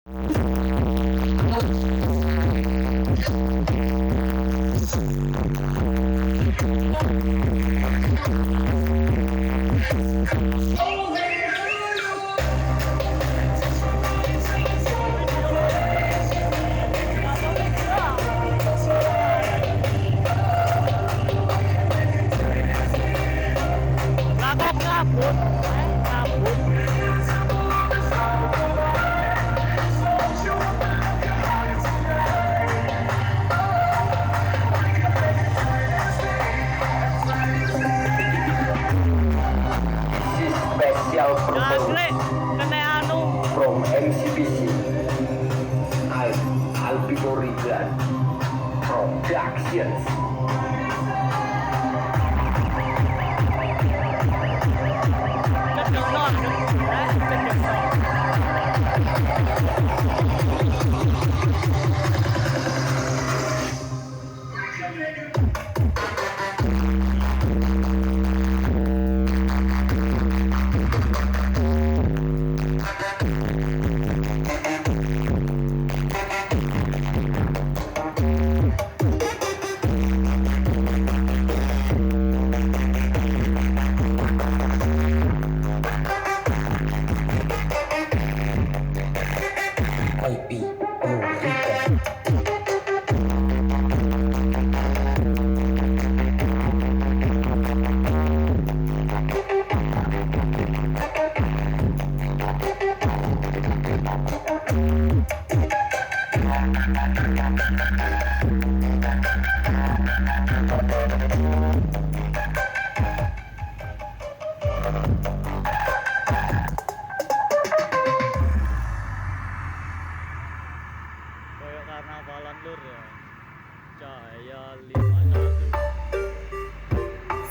Special promo from MCBC. Albino Ridwan Productions. Kayak karnavalan lur ya. Cahaya 51.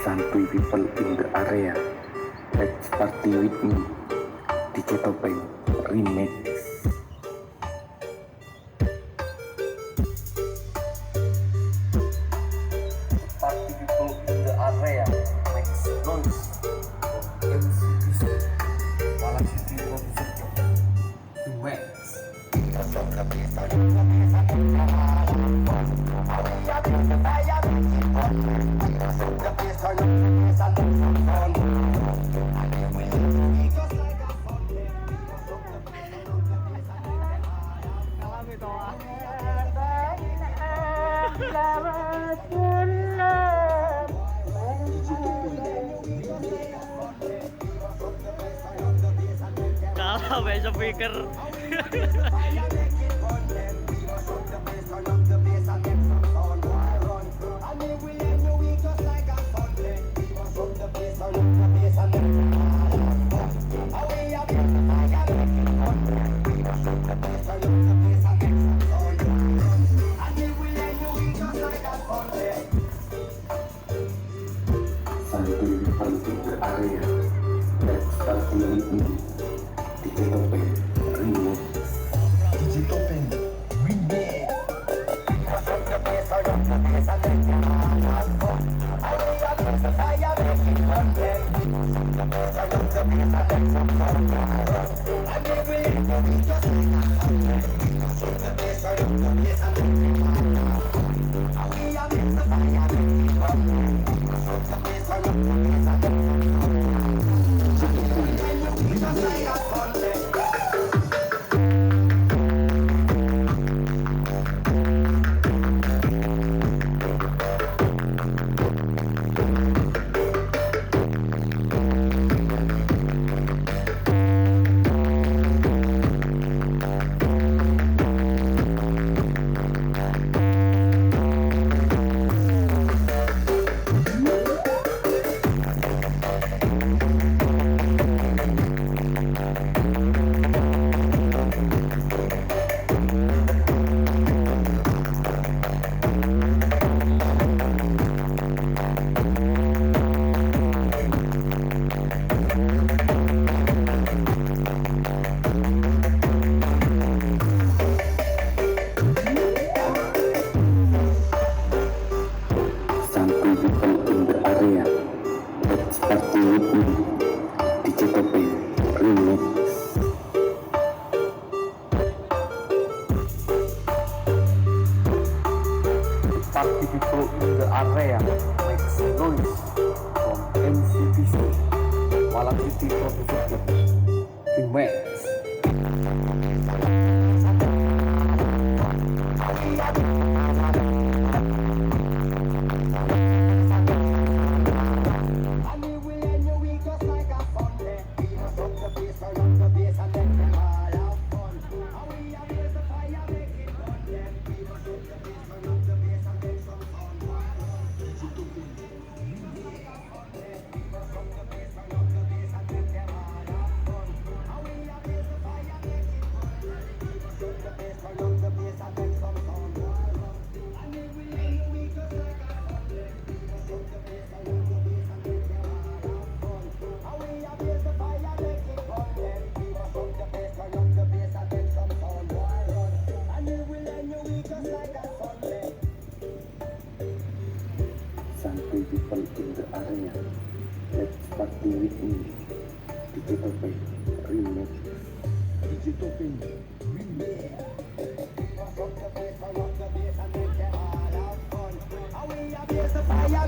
Santuy people in the area, let's party with me. DJ Topeng Remix. Party people in the area, make some noise. MCBC, Malang City Concert, Remix. Kalah besok speaker. Santuy people in the area, let's party with me. DJ Topeng Remix. DJ Topeng Remix. area makes noise from NCPC. Malam City Proposition Remix. Santai people in the area, let's party with me. Digital Pay Remix. Digital Pay Remix. Fire,